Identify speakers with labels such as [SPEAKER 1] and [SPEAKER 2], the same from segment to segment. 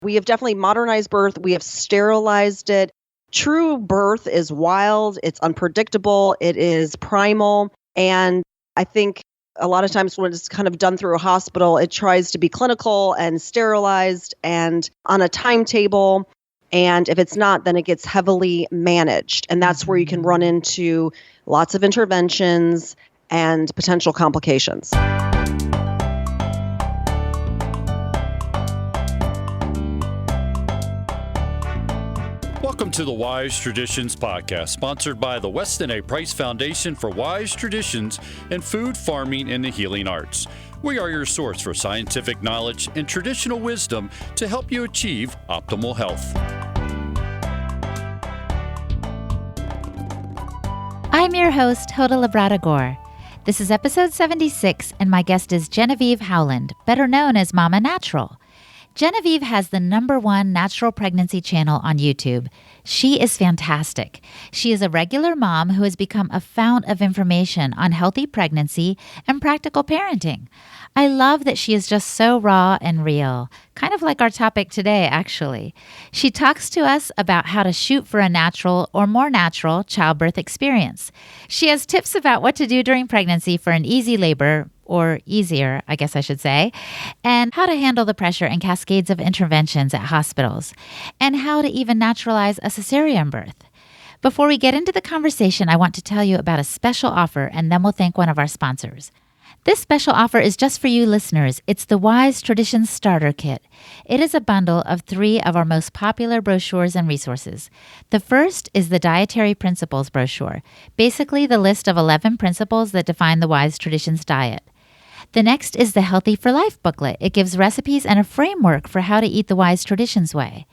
[SPEAKER 1] We have definitely modernized birth. We have sterilized it. True birth is wild. It's unpredictable. It is primal. And I think a lot of times when it's kind of done through a hospital, it tries to be clinical and sterilized and on a timetable. And if it's not, then it gets heavily managed. And that's where you can run into lots of interventions and potential complications.
[SPEAKER 2] Welcome to the Wise Traditions Podcast, sponsored by the Weston A. Price Foundation for Wise Traditions in Food, Farming, and the Healing Arts. We are your source for scientific knowledge and traditional wisdom to help you achieve optimal health.
[SPEAKER 3] I'm your host, Hoda Labrada-Gore. This is episode 76, and my guest is Genevieve Howland, better known as Mama Natural. Genevieve has the #1 natural pregnancy channel on YouTube. She is fantastic. She is a regular mom who has become a fount of information on healthy pregnancy and practical parenting. I love that she is just so raw and real, kind of like our topic today, actually. She talks to us about how to shoot for a natural or more natural childbirth experience. She has tips about what to do during pregnancy for an easy labor, or easier, I guess I should say, and how to handle the pressure and cascades of interventions at hospitals, and how to even naturalize a cesarean birth. Before we get into the conversation, I want to tell you about a special offer, and then we'll thank one of our sponsors. This special offer is just for you listeners. It's the Wise Traditions Starter Kit. It is a bundle of 3 of our most popular brochures and resources. The first is the Dietary Principles brochure, basically the list of 11 principles that define the Wise Traditions diet. The next is the Healthy for Life booklet. It gives recipes and a framework for how to eat the Wise Traditions way.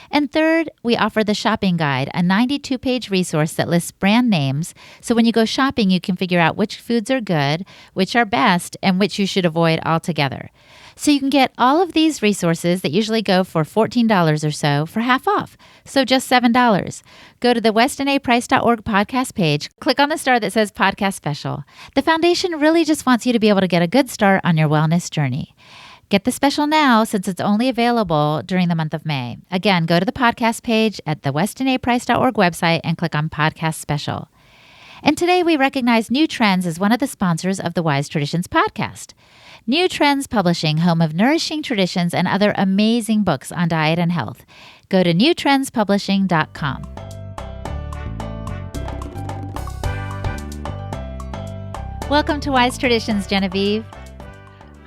[SPEAKER 3] And third, we offer the Shopping Guide, a 92-page resource that lists brand names, so when you go shopping, you can figure out which foods are good, which are best, and which you should avoid altogether. So you can get all of these resources that usually go for $14 or so for half off, so just $7. Go to the westonaprice.org podcast page, click on the star that says Podcast Special. The foundation really just wants you to be able to get a good start on your wellness journey. Get the special now since it's only available during the month of May. Again, go to the podcast page at the westonaprice.org website and click on Podcast Special. And today we recognize New Trends as one of the sponsors of the Wise Traditions podcast. New Trends Publishing, home of nourishing traditions and other amazing books on diet and health. Go to newtrendspublishing.com. Welcome to Wise Traditions, Genevieve.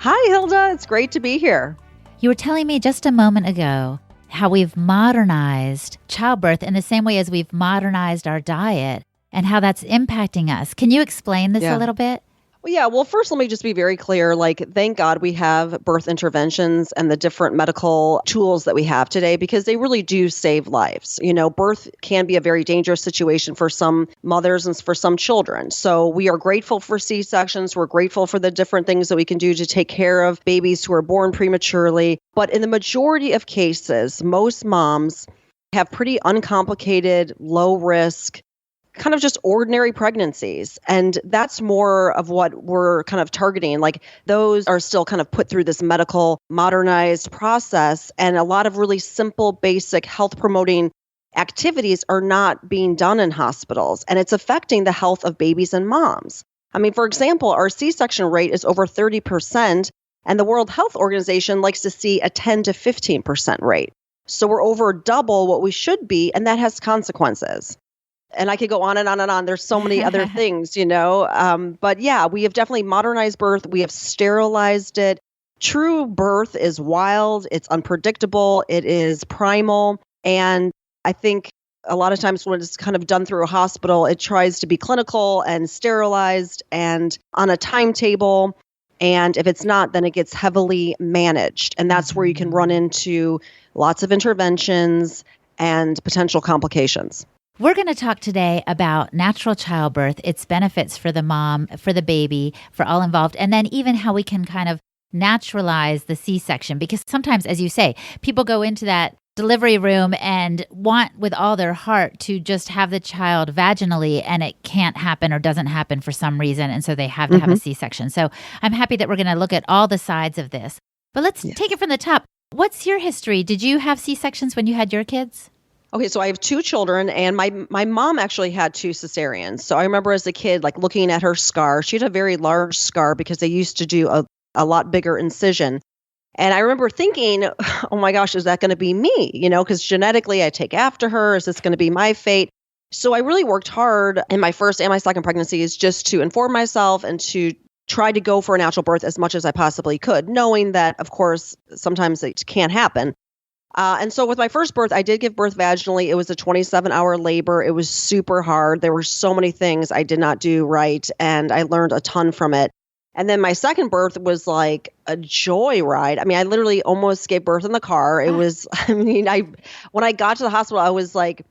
[SPEAKER 1] Hi, Hilda. It's great to be here.
[SPEAKER 3] You were telling me just a moment ago how we've modernized childbirth in the same way as we've modernized our diet and how that's impacting us. Can you explain this a little bit?
[SPEAKER 1] Well, first, let me just be very clear. Thank God we have birth interventions and the different medical tools that we have today because they really do save lives. Birth can be a very dangerous situation for some mothers and for some children. So we are grateful for C-sections. We're grateful for the different things that we can do to take care of babies who are born prematurely. But in the majority of cases, most moms have pretty uncomplicated, low risk, kind of just ordinary pregnancies. And that's more of what we're kind of targeting. Those are still kind of put through this medical modernized process. And a lot of really simple, basic health promoting activities are not being done in hospitals. And it's affecting the health of babies and moms. For example, our C-section rate is over 30%. And the World Health Organization likes to see a 10 to 15% rate. So we're over double what we should be. And that has consequences. And I could go on and on and on. There's so many other things, But yeah, we have definitely modernized birth. We have sterilized it. True birth is wild. It's unpredictable. It is primal. And I think a lot of times when it's kind of done through a hospital, it tries to be clinical and sterilized and on a timetable. And if it's not, then it gets heavily managed. And that's where you can run into lots of interventions and potential complications.
[SPEAKER 3] We're going to talk today about natural childbirth, its benefits for the mom, for the baby, for all involved, and then even how we can kind of naturalize the C-section. Because sometimes, as you say, people go into that delivery room and want with all their heart to just have the child vaginally, and it can't happen or doesn't happen for some reason, and so they have to have a C-section. So I'm happy that we're going to look at all the sides of this. But let's take it from the top. What's your history? Did you have C-sections when you had your kids?
[SPEAKER 1] Okay, so I have two children, and my mom actually had two cesareans. So I remember as a kid, like looking at her scar. She had a very large scar because they used to do a lot bigger incision. And I remember thinking, oh my gosh, is that going to be me? Because genetically I take after her. Is this going to be my fate? So I really worked hard in my first and my second pregnancies just to inform myself and to try to go for a natural birth as much as I possibly could, knowing that, of course, sometimes it can't happen. And so with my first birth, I did give birth vaginally. It was a 27-hour labor. It was super hard. There were so many things I did not do right, and I learned a ton from it. And then my second birth was like a joy ride. I mean, I literally almost gave birth in the car. It was, when I got to the hospital, I was like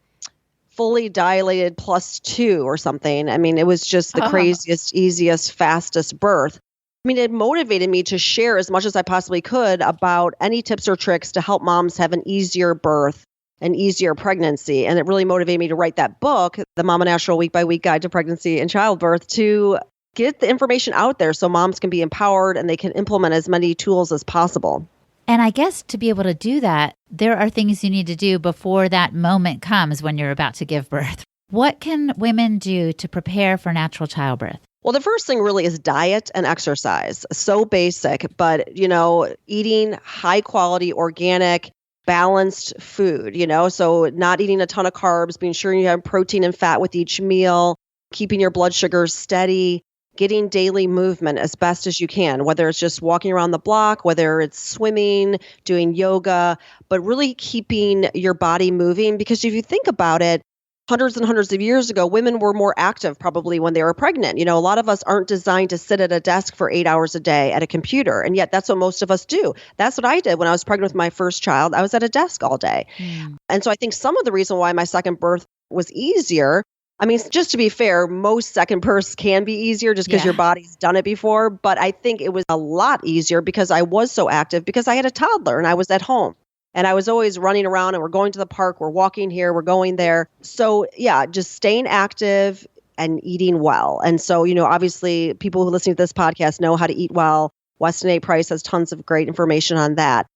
[SPEAKER 1] fully dilated +2 or something. I mean, it was just the craziest, easiest, fastest birth. I mean, it motivated me to share as much as I possibly could about any tips or tricks to help moms have an easier birth, an easier pregnancy. And it really motivated me to write that book, The Mama Natural Week by Week Guide to Pregnancy and Childbirth, to get the information out there so moms can be empowered and they can implement as many tools as possible.
[SPEAKER 3] And I guess to be able to do that, there are things you need to do before that moment comes when you're about to give birth. What can women do to prepare for natural childbirth?
[SPEAKER 1] Well, the first thing really is diet and exercise. So basic, but, eating high quality, organic, balanced food, so not eating a ton of carbs, being sure you have protein and fat with each meal, keeping your blood sugars steady, getting daily movement as best as you can, whether it's just walking around the block, whether it's swimming, doing yoga, but really keeping your body moving. Because if you think about it, hundreds and hundreds of years ago, women were more active probably when they were pregnant. A lot of us aren't designed to sit at a desk for 8 hours a day at a computer. And yet that's what most of us do. That's what I did when I was pregnant with my first child. I was at a desk all day. And so I think some of the reason why my second birth was easier, I mean, just to be fair, most second births can be easier just because your body's done it before. But I think it was a lot easier because I was so active because I had a toddler and I was at home. And I was always running around and we're going to the park, we're walking here, we're going there. So yeah, just staying active and eating well. And so, obviously people who listen to this podcast know how to eat well. Weston A. Price has tons of great information on that.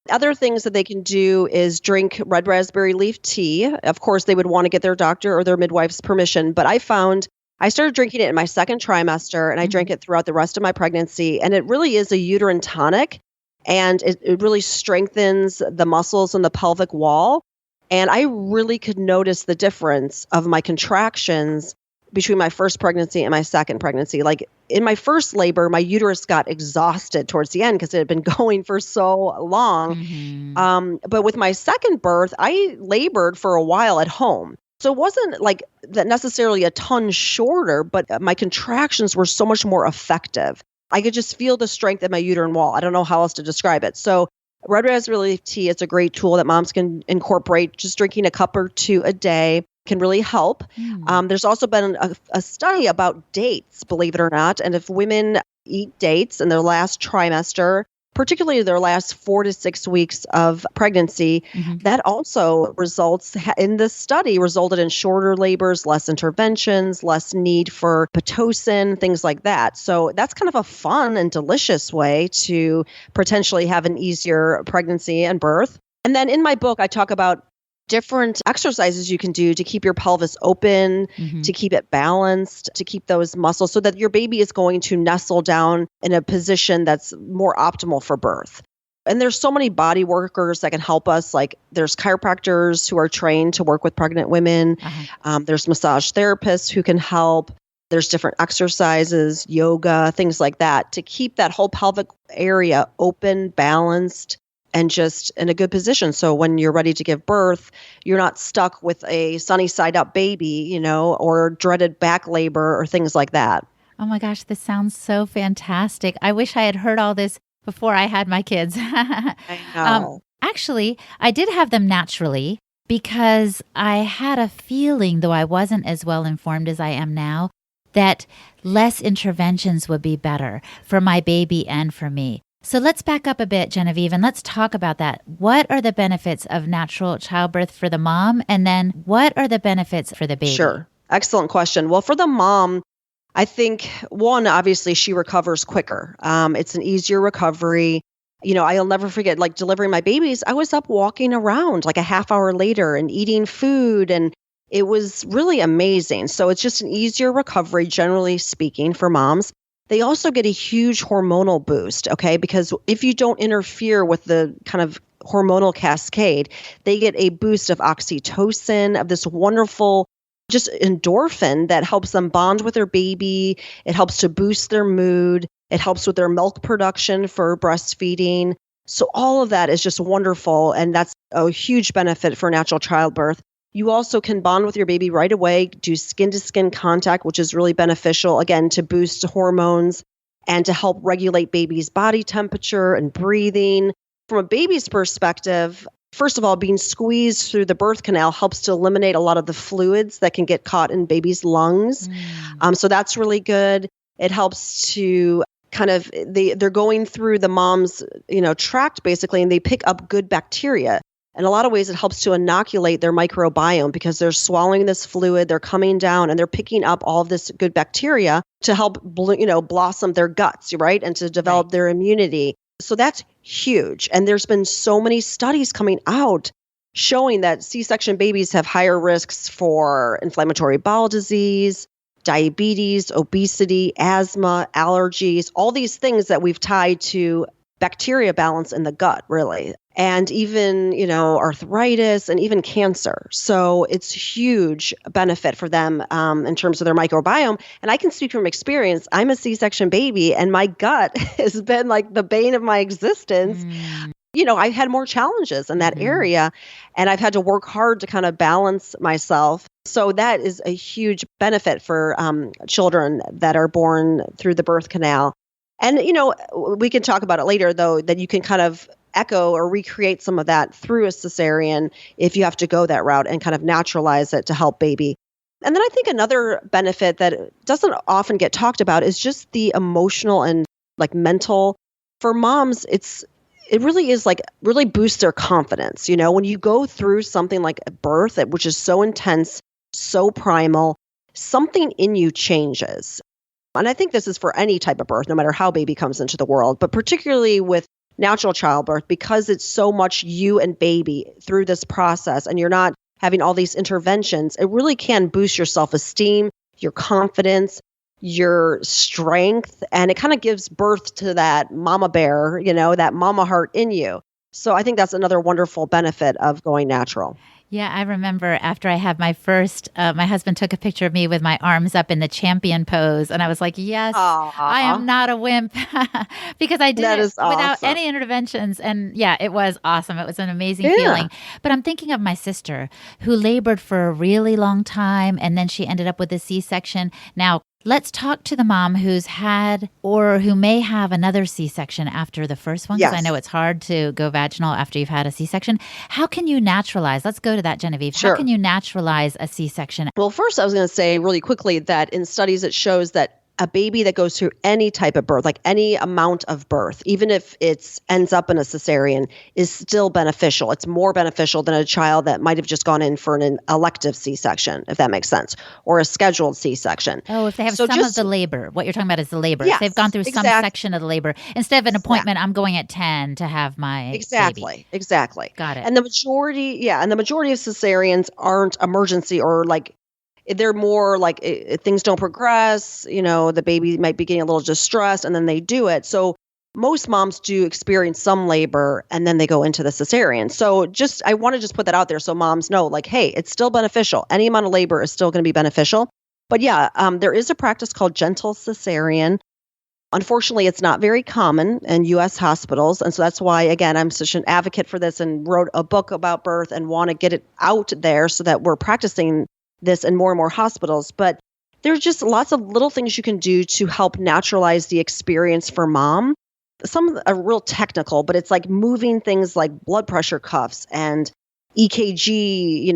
[SPEAKER 1] Other things that they can do is drink red raspberry leaf tea. Of course, they would want to get their doctor or their midwife's permission. But I found I started drinking it in my second trimester and I drank it throughout the rest of my pregnancy. And it really is a uterine tonic. And it really strengthens the muscles in the pelvic wall. And I really could notice the difference of my contractions between my first pregnancy and my second pregnancy. Like in my first labor, my uterus got exhausted towards the end because it had been going for so long. But with my second birth, I labored for a while at home. So it wasn't like that necessarily a ton shorter, but my contractions were so much more effective. I could just feel the strength in my uterine wall. I don't know how else to describe it. So red raspberry leaf tea is a great tool that moms can incorporate. Just drinking a cup or two a day can really help. There's also been a study about dates, believe it or not. And if women eat dates in their last trimester, particularly their last 4 to 6 weeks of pregnancy, that also resulted in shorter labors, less interventions, less need for Pitocin, things like that. So that's kind of a fun and delicious way to potentially have an easier pregnancy and birth. And then in my book, I talk about different exercises you can do to keep your pelvis open, to keep it balanced, to keep those muscles so that your baby is going to nestle down in a position that's more optimal for birth. And there's so many body workers that can help us. Like there's chiropractors who are trained to work with pregnant women. There's massage therapists who can help. There's different exercises, yoga, things like that to keep that whole pelvic area open, balanced, and just in a good position. So when you're ready to give birth, you're not stuck with a sunny side up baby, or dreaded back labor or things like that.
[SPEAKER 3] Oh my gosh, this sounds so fantastic. I wish I had heard all this before I had my kids.
[SPEAKER 1] I know.
[SPEAKER 3] Actually, I did have them naturally because I had a feeling, though I wasn't as well informed as I am now, that less interventions would be better for my baby and for me. So let's back up a bit, Genevieve, and let's talk about that. What are the benefits of natural childbirth for the mom? And then what are the benefits for the baby?
[SPEAKER 1] Sure. Excellent question. Well, for the mom, I think, one, obviously she recovers quicker. It's an easier recovery. I'll never forget, like delivering my babies, I was up walking around like a half hour later and eating food. And it was really amazing. So it's just an easier recovery, generally speaking, for moms. They also get a huge hormonal boost, okay? Because if you don't interfere with the kind of hormonal cascade, they get a boost of oxytocin, of this wonderful just endorphin that helps them bond with their baby. It helps to boost their mood. It helps with their milk production for breastfeeding. So all of that is just wonderful. And that's a huge benefit for natural childbirth. You also can bond with your baby right away, do skin-to-skin contact, which is really beneficial, again, to boost hormones and to help regulate baby's body temperature and breathing. From a baby's perspective, first of all, being squeezed through the birth canal helps to eliminate a lot of the fluids that can get caught in baby's lungs. So that's really good. It helps to kind of, they're going through the mom's, tract basically, and they pick up good bacteria. In a lot of ways, it helps to inoculate their microbiome because they're swallowing this fluid, they're coming down, and they're picking up all of this good bacteria to help, blossom their guts, right? And to develop their immunity. So that's huge. And there's been so many studies coming out showing that C-section babies have higher risks for inflammatory bowel disease, diabetes, obesity, asthma, allergies, all these things that we've tied to bacteria balance in the gut, really. And even, arthritis and even cancer. So it's huge benefit for them in terms of their microbiome. And I can speak from experience. I'm a C-section baby and my gut has been like the bane of my existence. I've had more challenges in that area and I've had to work hard to kind of balance myself. So that is a huge benefit for children that are born through the birth canal. And, we can talk about it later, though, that you can kind of echo or recreate some of that through a cesarean if you have to go that route and kind of naturalize it to help baby. And then I think another benefit that doesn't often get talked about is just the emotional and like mental. For moms, it really is like really boosts their confidence. When you go through something like a birth, which is so intense, so primal, something in you changes. And I think this is for any type of birth, no matter how baby comes into the world, but particularly with natural childbirth, because it's so much you and baby through this process and you're not having all these interventions, it really can boost your self-esteem, your confidence, your strength, and it kind of gives birth to that mama bear, that mama heart in you. So I think that's another wonderful benefit of going natural.
[SPEAKER 3] Yeah, I remember after I had my first, my husband took a picture of me with my arms up in the champion pose. And I was like, yes, I am not a wimp because I did it without any interventions. And yeah, it was awesome. It was an amazing feeling. But I'm thinking of my sister who labored for a really long time. And then she ended up with a C-section. Now, let's talk to the mom who's had or who may have another C-section after the first one, because I know it's hard to go vaginal after you've had a C-section. How can you naturalize? Let's go to that, Genevieve. How can you naturalize a C-section?
[SPEAKER 1] Well, first, I was going to say really quickly that in studies, it shows that a baby that goes through any type of birth, like any amount of birth, even if it ends up in a cesarean, is still beneficial. It's more beneficial than a child that might have just gone in for an elective C-section, if that makes sense, or a scheduled C-section.
[SPEAKER 3] Oh, if they have some of the labor. What you're talking about is the labor. If they've gone through some section of the labor. Instead of an appointment, I'm going at 10 to have my baby.
[SPEAKER 1] Exactly.
[SPEAKER 3] Got it.
[SPEAKER 1] And the majority of cesareans aren't emergency or like, they're more like things don't progress, the baby might be getting a little distressed and then they do it. So most moms do experience some labor and then they go into the cesarean. So I want to just put that out there so moms know like, hey, it's still beneficial. Any amount of labor is still going to be beneficial. But there is a practice called gentle cesarean. Unfortunately, it's not very common in U.S. hospitals. And so that's why, again, I'm such an advocate for this and wrote a book about birth and want to get it out there so that we're practicing this in more and more hospitals. But there's just lots of little things you can do to help naturalize the experience for mom. Some are real technical, but it's like moving things like blood pressure cuffs and EKG,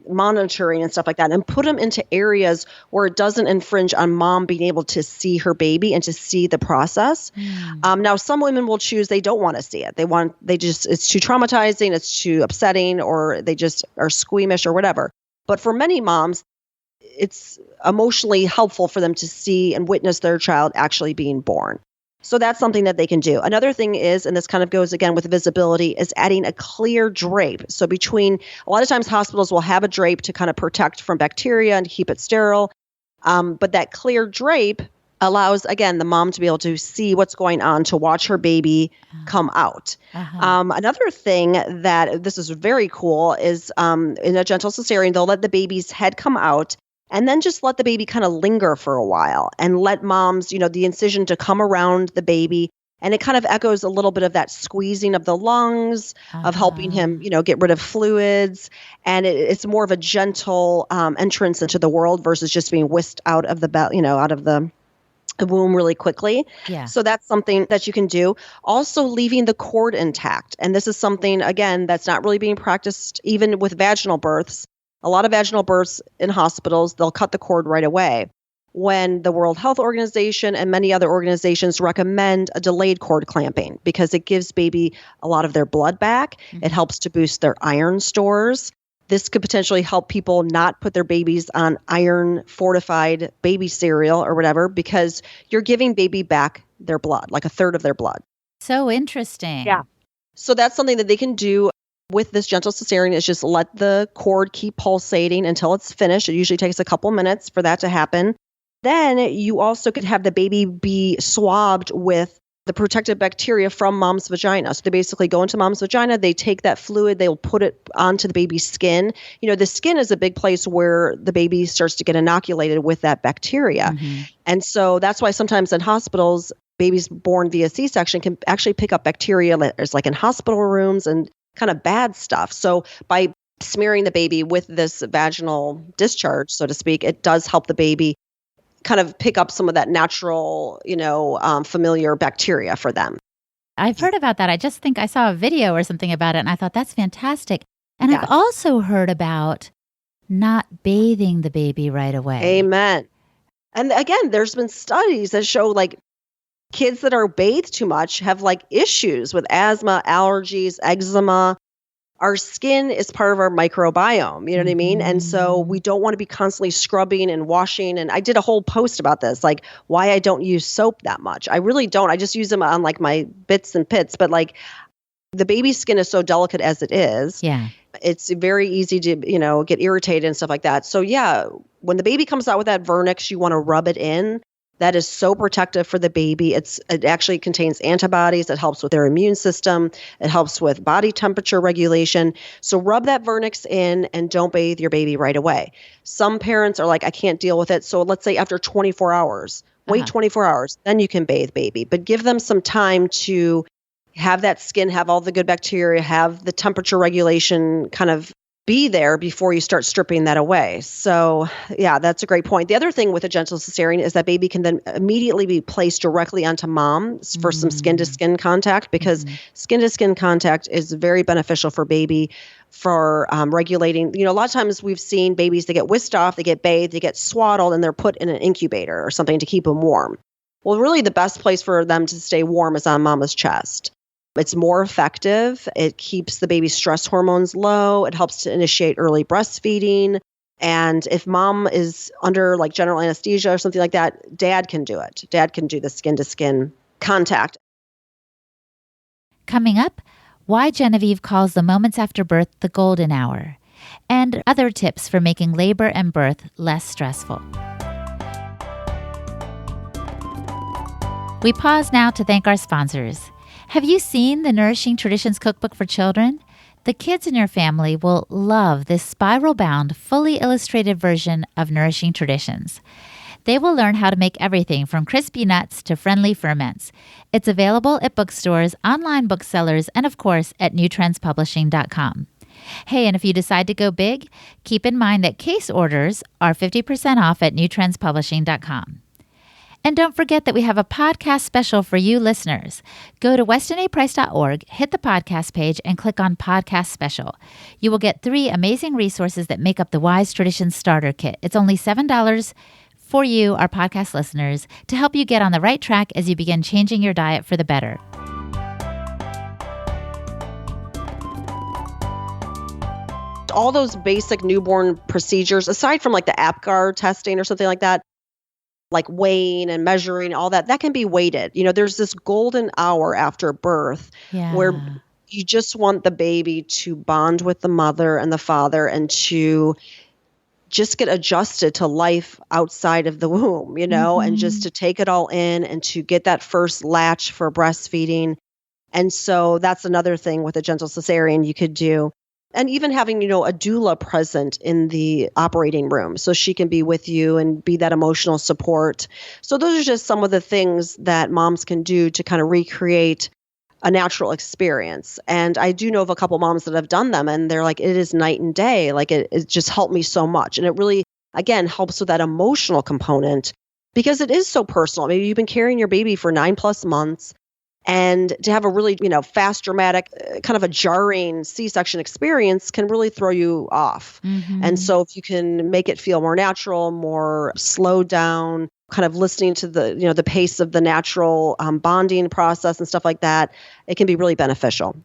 [SPEAKER 1] monitoring and stuff like that, and put them into areas where it doesn't infringe on mom being able to see her baby and to see the process. Now, some women will choose they don't want to see it. It's too traumatizing, it's too upsetting, or they just are squeamish or whatever. But for many moms, it's emotionally helpful for them to see and witness their child actually being born. So that's something that they can do. Another thing is, and this kind of goes again with visibility, is adding a clear drape. So a lot of times hospitals will have a drape to kind of protect from bacteria and keep it sterile. But that clear drape allows, again, the mom to be able to see what's going on, to watch her baby come out. Another thing that this is very cool is in a gentle cesarean, they'll let the baby's head come out and then just let the baby kind of linger for a while and let moms, the incision to come around the baby. And it kind of echoes a little bit of that squeezing of the lungs, of helping him, get rid of fluids. And it's more of a gentle entrance into the world versus just being whisked out of the womb really quickly.
[SPEAKER 3] Yeah.
[SPEAKER 1] So that's something that you can do. Also leaving the cord intact. And this is something, again, that's not really being practiced even with vaginal births. A lot of vaginal births in hospitals, they'll cut the cord right away. When the World Health Organization and many other organizations recommend a delayed cord clamping because it gives baby a lot of their blood back. It helps to boost their iron stores. This could potentially help people not put their babies on iron-fortified baby cereal or whatever, because you're giving baby back their blood, like a third of their blood.
[SPEAKER 3] So interesting.
[SPEAKER 1] Yeah. So that's something that they can do with this gentle cesarean, is just let the cord keep pulsating until it's finished. It usually takes a couple minutes for that to happen. Then you also could have the baby be swabbed with the protective bacteria from mom's vagina. So they basically go into mom's vagina, they take that fluid, they'll put it onto the baby's skin. The skin is a big place where the baby starts to get inoculated with that bacteria. And so that's why sometimes in hospitals, babies born via C-section can actually pick up bacteria that's like in hospital rooms and kind of bad stuff. So by smearing the baby with this vaginal discharge, so to speak, it does help the baby kind of pick up some of that natural, familiar bacteria for them.
[SPEAKER 3] I've heard about that. I just think I saw a video or something about it, and I thought that's fantastic. And
[SPEAKER 1] Yes.
[SPEAKER 3] I've also heard about not bathing the baby right away.
[SPEAKER 1] Amen. And again, there's been studies that show like kids that are bathed too much have like issues with asthma, allergies, eczema. Our skin is part of our microbiome, you know what I mean? And so we don't want to be constantly scrubbing and washing. And I did a whole post about this, like why I don't use soap that much. I really don't. I just use them on like my bits and pits. But like the baby's skin is so delicate as it is.
[SPEAKER 3] Yeah.
[SPEAKER 1] It's very easy to, get irritated and stuff like that. So yeah, when the baby comes out with that vernix, you want to rub it in. That is so protective for the baby. It actually contains antibodies. It helps with their immune system. It helps with body temperature regulation. So rub that vernix in and don't bathe your baby right away. Some parents are like, I can't deal with it. So let's say after 24 hours, wait 24 hours, then you can bathe baby. But give them some time to have that skin, have all the good bacteria, have the temperature regulation kind of be there before you start stripping that away. So yeah, that's a great point. The other thing with a gentle cesarean is that baby can then immediately be placed directly onto mom for some skin-to-skin contact, because skin-to-skin contact is very beneficial for baby for regulating. A lot of times we've seen babies that get whisked off, they get bathed, they get swaddled, and they're put in an incubator or something to keep them warm. Well, really the best place for them to stay warm is on mama's chest. It's more effective. It keeps the baby's stress hormones low. It helps to initiate early breastfeeding. And if mom is under like general anesthesia or something like that, dad can do it. Dad can do the skin-to-skin contact.
[SPEAKER 3] Coming up, why Genevieve calls the moments after birth the golden hour, and other tips for making labor and birth less stressful. We pause now to thank our sponsors. Have you seen the Nourishing Traditions Cookbook for Children? The kids in your family will love this spiral-bound, fully illustrated version of Nourishing Traditions. They will learn how to make everything from crispy nuts to friendly ferments. It's available at bookstores, online booksellers, and of course at newtrendspublishing.com. Hey, and if you decide to go big, keep in mind that case orders are 50% off at newtrendspublishing.com. And don't forget that we have a podcast special for you listeners. Go to westinaprice.org, hit the podcast page, and click on Podcast Special. You will get 3 amazing resources that make up the Wise Traditions Starter Kit. It's only $7 for you, our podcast listeners, to help you get on the right track as you begin changing your diet for the better.
[SPEAKER 1] All those basic newborn procedures, aside from like the APGAR testing or something like that, like weighing and measuring, all that can be weighted. There's this golden hour after birth where
[SPEAKER 3] Yeah.
[SPEAKER 1] you just want the baby to bond with the mother and the father and to just get adjusted to life outside of the womb, and just to take it all in and to get that first latch for breastfeeding. And so that's another thing with a gentle cesarean you could do. And even having, a doula present in the operating room so she can be with you and be that emotional support. So those are just some of the things that moms can do to kind of recreate a natural experience. And I do know of a couple moms that have done them, and they're like, it is night and day. Like it just helped me so much. And it really, again, helps with that emotional component because it is so personal. Maybe you've been carrying your baby for 9+ months. And to have a really, fast, dramatic, kind of a jarring C-section experience can really throw you off. And so if you can make it feel more natural, more slowed down, kind of listening to the, the pace of the natural bonding process and stuff like that, it can be really beneficial.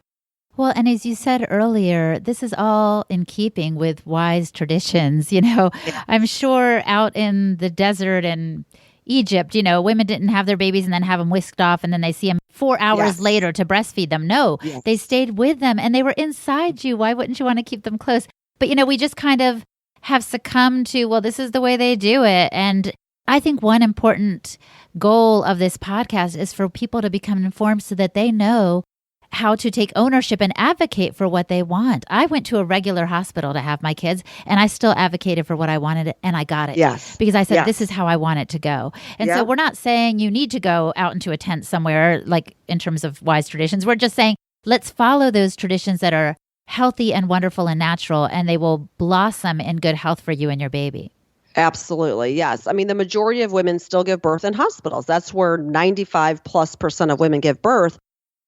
[SPEAKER 3] Well, and as you said earlier, this is all in keeping with wise traditions. I'm sure out in the desert and Egypt, women didn't have their babies and then have them whisked off and then they see them 4 hours later to breastfeed them. No, they stayed with them and they were inside you. Why wouldn't you want to keep them close? But, we just kind of have succumbed to, well, this is the way they do it. And I think one important goal of this podcast is for people to become informed so that they know how to take ownership and advocate for what they want. I went to a regular hospital to have my kids, and I still advocated for what I wanted, and I got it.
[SPEAKER 1] Yes.
[SPEAKER 3] Because I said, this is how I want it to go. And so we're not saying you need to go out into a tent somewhere, like in terms of wise traditions. We're just saying, let's follow those traditions that are healthy and wonderful and natural, and they will blossom in good health for you and your baby.
[SPEAKER 1] Absolutely. Yes. I mean, the majority of women still give birth in hospitals. That's where 95+% of women give birth.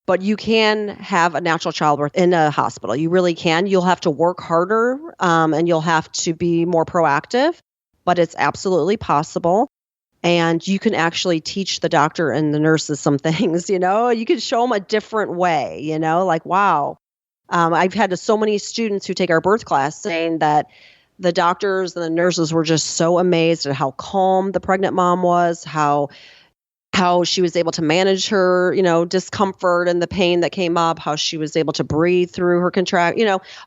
[SPEAKER 1] But you can have a natural childbirth in a hospital. You really can. You'll have to work harder and you'll have to be more proactive, but it's absolutely possible. And you can actually teach the doctor and the nurses some things, you can show them a different way, like, wow. I've had so many students who take our birth class saying that the doctors and the nurses were just so amazed at how calm the pregnant mom was, how she was able to manage her, discomfort and the pain that came up, how she was able to breathe through her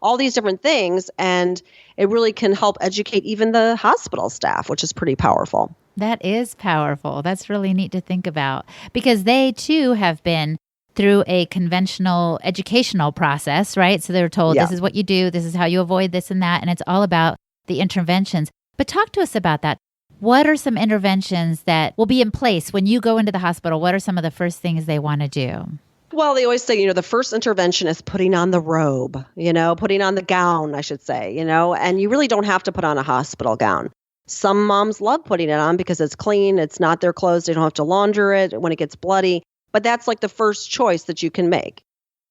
[SPEAKER 1] all these different things. And it really can help educate even the hospital staff, which is pretty powerful.
[SPEAKER 3] That is powerful. That's really neat to think about because they too have been through a conventional educational process, right? So they were told, this is what you do, this is how you avoid this and that. And it's all about the interventions. But talk to us about that. What are some interventions that will be in place when you go into the hospital? What are some of the first things they want to do?
[SPEAKER 1] Well, they always say, the first intervention is putting on the robe, putting on the gown, I should say, and you really don't have to put on a hospital gown. Some moms love putting it on because it's clean. It's not their clothes. They don't have to launder it when it gets bloody. But that's like the first choice that you can make.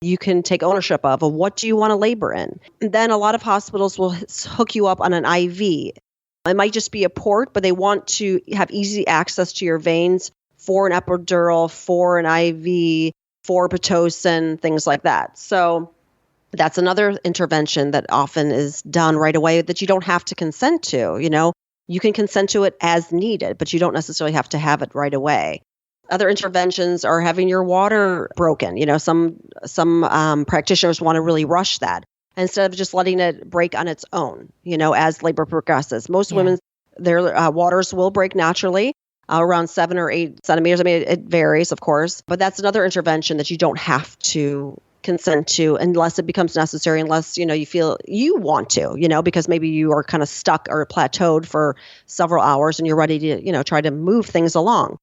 [SPEAKER 1] You can take ownership of what do you want to labor in? And then a lot of hospitals will hook you up on an IV. It might just be a port, but they want to have easy access to your veins for an epidural, for an IV, for Pitocin, things like that. So that's another intervention that often is done right away that you don't have to consent to. You can consent to it as needed, but you don't necessarily have to have it right away. Other interventions are having your water broken. Some practitioners want to really rush that, instead of just letting it break on its own, as labor progresses. Most women, their waters will break naturally around 7 or 8 centimeters. I mean, it varies, of course, but that's another intervention that you don't have to consent to unless it becomes necessary, unless, you feel you want to, because maybe you are kind of stuck or plateaued for several hours and you're ready to, try to move things along.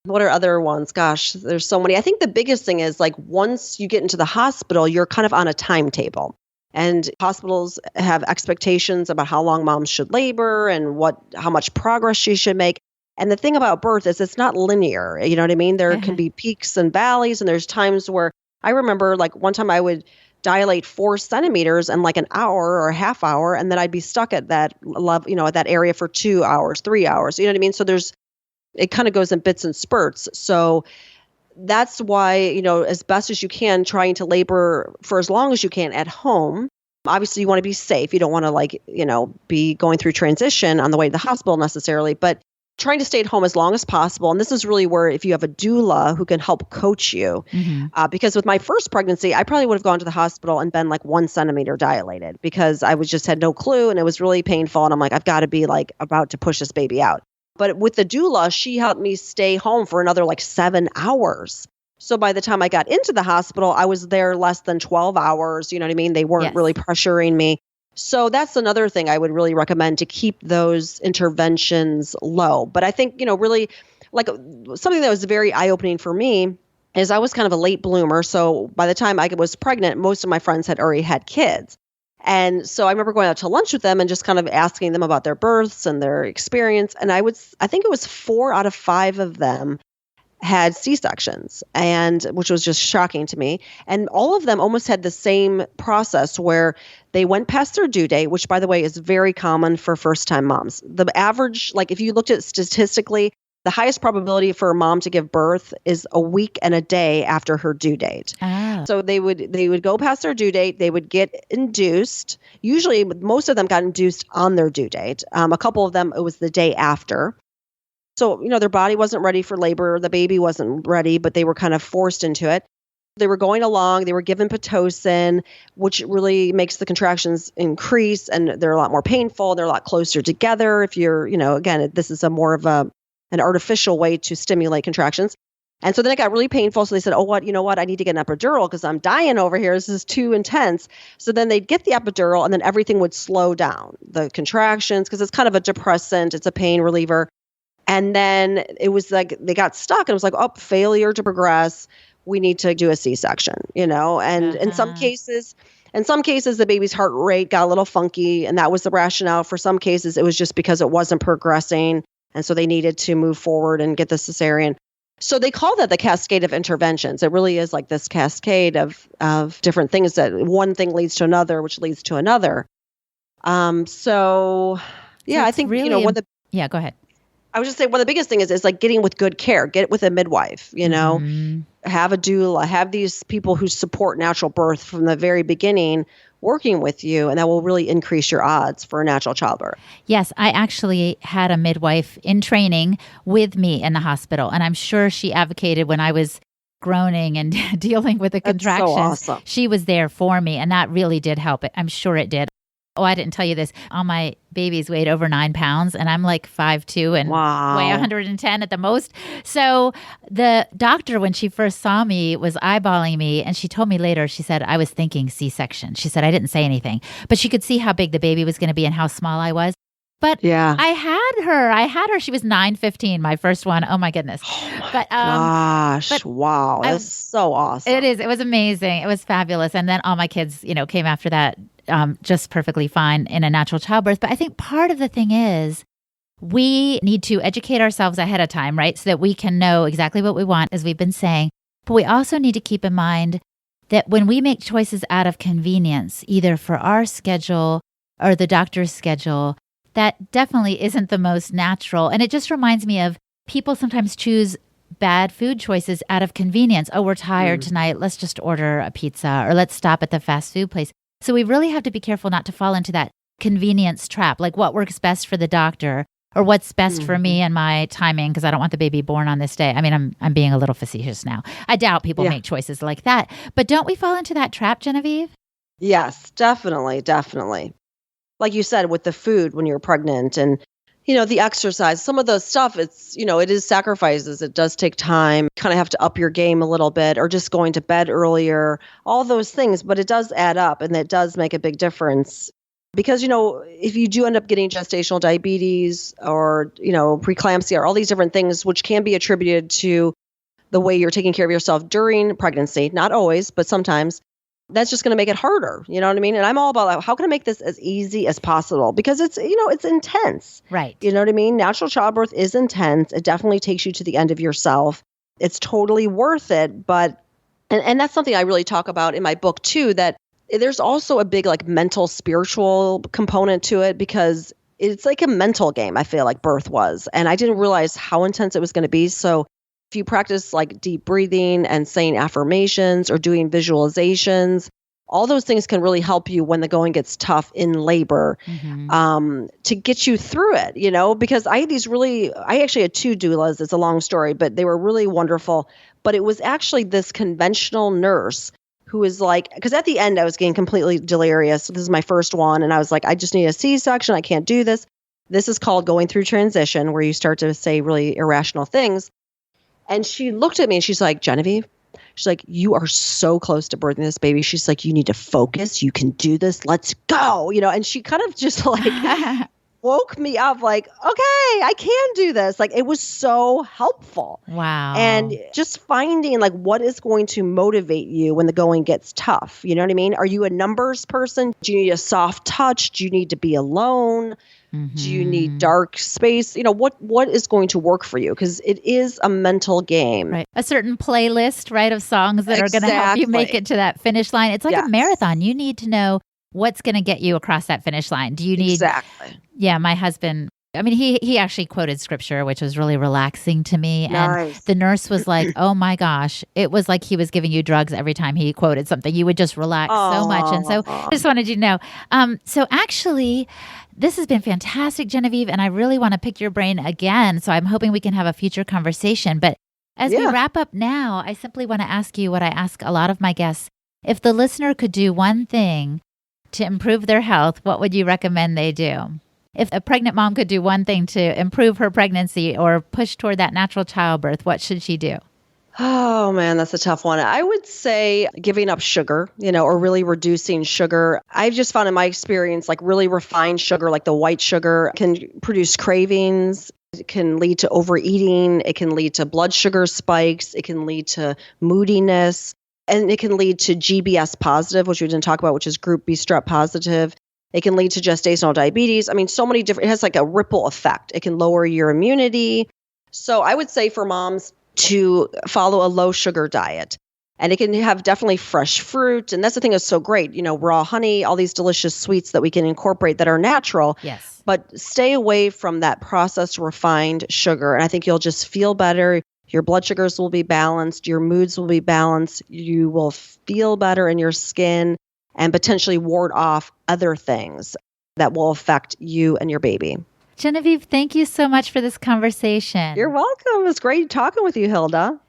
[SPEAKER 1] What are other ones? Gosh, there's so many. I think the biggest thing is like once you get into the hospital, you're kind of on a timetable. And hospitals have expectations about how long moms should labor and how much progress she should make. And the thing about birth is it's not linear. You know what I mean? There can be peaks and valleys. And there's times where I remember like one time I would dilate 4 centimeters in like an hour or a half hour. And then I'd be stuck at that level, at that area for 2 hours, 3 hours. You know what I mean? So it kind of goes in bits and spurts. So that's why, as best as you can, trying to labor for as long as you can at home. Obviously, you want to be safe. You don't want to be going through transition on the way to the hospital necessarily. But trying to stay at home as long as possible. And this is really where if you have a doula who can help coach you, because with my first pregnancy, I probably would have gone to the hospital and been like 1 centimeter dilated because I was just had no clue and it was really painful. And I'm like, I've got to be like about to push this baby out. But with the doula, she helped me stay home for another like 7 hours. So by the time I got into the hospital, I was there less than 12 hours. You know what I mean? They weren't really pressuring me. So that's another thing I would really recommend, to keep those interventions low. But I think, really like something that was very eye-opening for me is I was kind of a late bloomer. So by the time I was pregnant, most of my friends had already had kids. And so I remember going out to lunch with them and just kind of asking them about their births and their experience. And I think it was 4 out of 5 of them had C-sections, and which was just shocking to me. And all of them almost had the same process where they went past their due date, which by the way is very common for first-time moms. The average, like if you looked at statistically, the highest probability for a mom to give birth is a week and a day after her due date. Oh. So they would go past their due date, they would get induced. Usually most of them got induced on their due date. A couple of them, it was the day after. So, their body wasn't ready for labor. The baby wasn't ready, but they were kind of forced into it. They were going along. They were given Pitocin, which really makes the contractions increase, and they're a lot more painful. They're a lot closer together. If you're, again, this is a more of an artificial way to stimulate contractions. And so then it got really painful. So they said, you know what? I need to get an epidural because I'm dying over here. This is too intense. So then they'd get the epidural, and then everything would slow down. The contractions, because it's kind of a depressant. It's a pain reliever. And then it was like they got stuck, and it was like, failure to progress. We need to do a C-section, and in some cases, the baby's heart rate got a little funky, and that was the rationale. For some cases, it was just because it wasn't progressing, and so they needed to move forward and get the cesarean. So they call that the cascade of interventions. It really is like this cascade of different things that one thing leads to another, which leads to another. I think,
[SPEAKER 3] really go ahead.
[SPEAKER 1] I was just saying one of the biggest things is like getting with good care, get with a midwife, have a doula, have these people who support natural birth from the very beginning working with you, and that will really increase your odds for a natural childbirth.
[SPEAKER 3] Yes, I actually had a midwife in training with me in the hospital, and I'm sure she advocated when I was groaning and dealing with the contractions.
[SPEAKER 1] That's so awesome.
[SPEAKER 3] She was there for me, and that really did help. I'm sure it did. Oh, I didn't tell you this. All my babies weighed over 9 pounds, and I'm like 5'2" and weigh 110 at the most. So the doctor, when she first saw me, was eyeballing me, and she told me later, she said, I was thinking C-section. She said, I didn't say anything, but she could see how big the baby was going to be and how small I was. But I had her. She was 9'15", my first one. Oh my goodness.
[SPEAKER 1] Wow. That's so awesome.
[SPEAKER 3] It is. It was amazing. It was fabulous. And then all my kids, came after that just perfectly fine in a natural childbirth. But I think part of the thing is we need to educate ourselves ahead of time, right? So that we can know exactly what we want, as we've been saying. But we also need to keep in mind that when we make choices out of convenience, either for our schedule or the doctor's schedule, that definitely isn't the most natural. And it just reminds me of people sometimes choose bad food choices out of convenience. Oh, we're tired tonight. Let's just order a pizza, or let's stop at the fast food place. So we really have to be careful not to fall into that convenience trap, like what works best for the doctor or what's best for me and my timing, because I don't want the baby born on this day. I mean, I'm being a little facetious now. I doubt people make choices like that. But don't we fall into that trap, Genevieve?
[SPEAKER 1] Yes, definitely. Like you said, with the food when you're pregnant and, the exercise, some of the stuff, it's, it is sacrifices. It does take time. Kind of have to up your game a little bit, or just going to bed earlier, all those things. But it does add up, and it does make a big difference. Because, if you do end up getting gestational diabetes or, preeclampsia or all these different things, which can be attributed to the way you're taking care of yourself during pregnancy, not always, but sometimes, that's just going to make it harder. You know what I mean? And I'm all about how can I make this as easy as possible? Because it's, it's intense.
[SPEAKER 3] Right.
[SPEAKER 1] You know what I mean? Natural childbirth is intense. It definitely takes you to the end of yourself. It's totally worth it. But, and that's something I really talk about in my book too, that there's also a big like mental, spiritual component to it, because it's like a mental game, I feel like birth was. And I didn't realize how intense it was going to be. So if you practice like deep breathing and saying affirmations or doing visualizations, All those things can really help you when the going gets tough in labor, to get you through it, because I actually had 2 doulas. It's a long story, but they were really wonderful. But it was actually this conventional nurse who was like, because at the end I was getting completely delirious. This is my first one. And I was like, I just need a C-section. I can't do this. This is called going through transition, where you start to say really irrational things. And she looked at me and she's like, Genevieve, she's like, you are so close to birthing this baby. She's like, you need to focus. You can do this. Let's go. And she kind of just like woke me up like, okay, I can do this. Like, it was so helpful.
[SPEAKER 3] Wow.
[SPEAKER 1] And just finding like what is going to motivate you when the going gets tough. You know what I mean? Are you a numbers person? Do you need a soft touch? Do you need to be alone? Do you need dark space? What is going to work for you? Because it is a mental game.
[SPEAKER 3] Right. A certain playlist, right, of songs that are going to help you make it to that finish line. It's like a marathon. You need to know what's going to get you across that finish line. Do you need...
[SPEAKER 1] Exactly.
[SPEAKER 3] Yeah, my husband... I mean, he actually quoted scripture, which was really relaxing to me.
[SPEAKER 1] Nice.
[SPEAKER 3] And the nurse was like, oh my gosh, it was like he was giving you drugs every time he quoted something. You would just relax so much. And so I just wanted you to know. So actually, this has been fantastic, Genevieve, and I really want to pick your brain again. So I'm hoping we can have a future conversation. But as we wrap up now, I simply want to ask you what I ask a lot of my guests. If the listener could do one thing to improve their health, what would you recommend they do? If a pregnant mom could do one thing to improve her pregnancy or push toward that natural childbirth, what should she do?
[SPEAKER 1] Oh, man, that's a tough one. I would say giving up sugar, or really reducing sugar. I've just found in my experience, like really refined sugar, like the white sugar, can produce cravings. It can lead to overeating. It can lead to blood sugar spikes. It can lead to moodiness. And it can lead to GBS positive, which we didn't talk about, which is group B strep positive. It can lead to gestational diabetes. I mean, so many different, it has like a ripple effect. It can lower your immunity. So I would say for moms to follow a low sugar diet. And it can have definitely fresh fruit. And that's the thing that's so great, raw honey, all these delicious sweets that we can incorporate that are natural.
[SPEAKER 3] Yes.
[SPEAKER 1] But stay away from that processed, refined sugar. And I think you'll just feel better. Your blood sugars will be balanced. Your moods will be balanced. You will feel better in your skin and potentially ward off other things that will affect you and your baby.
[SPEAKER 3] Genevieve, thank you so much for this conversation.
[SPEAKER 1] You're welcome. It was great talking with you, Hilda.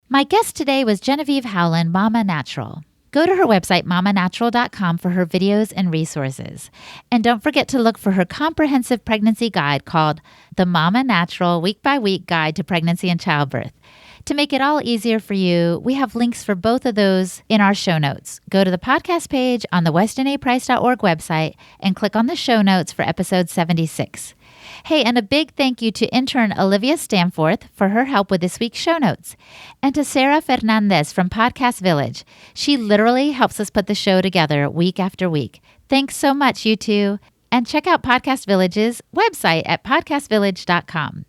[SPEAKER 3] My guest today was Genevieve Howland, Mama Natural. Go to her website, mamanatural.com, for her videos and resources. And don't forget to look for her comprehensive pregnancy guide called The Mama Natural Week-by-Week Guide to Pregnancy and Childbirth. To make it all easier for you, we have links for both of those in our show notes. Go to the podcast page on the westonprice.org website and click on the show notes for episode 76. Hey, and a big thank you to intern Olivia Stamforth for her help with this week's show notes. And to Sarah Fernandez from Podcast Village. She literally helps us put the show together week after week. Thanks so much, you two. And check out Podcast Village's website at podcastvillage.com.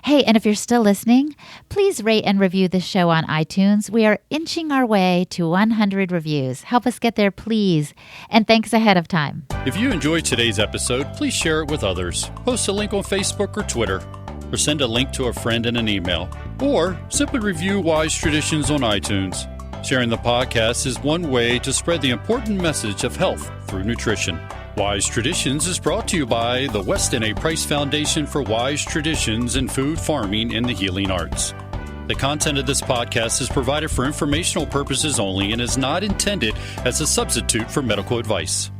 [SPEAKER 3] Hey, and if you're still listening, please rate and review the show on iTunes. We are inching our way to 100 reviews. Help us get there, please. And thanks ahead of time.
[SPEAKER 2] If you enjoyed today's episode, please share it with others. Post a link on Facebook or Twitter, or send a link to a friend in an email, or simply review Wise Traditions on iTunes. Sharing the podcast is one way to spread the important message of health through nutrition. Wise Traditions is brought to you by the Weston A. Price Foundation for Wise Traditions in Food, Farming, and the Healing Arts. The content of this podcast is provided for informational purposes only and is not intended as a substitute for medical advice.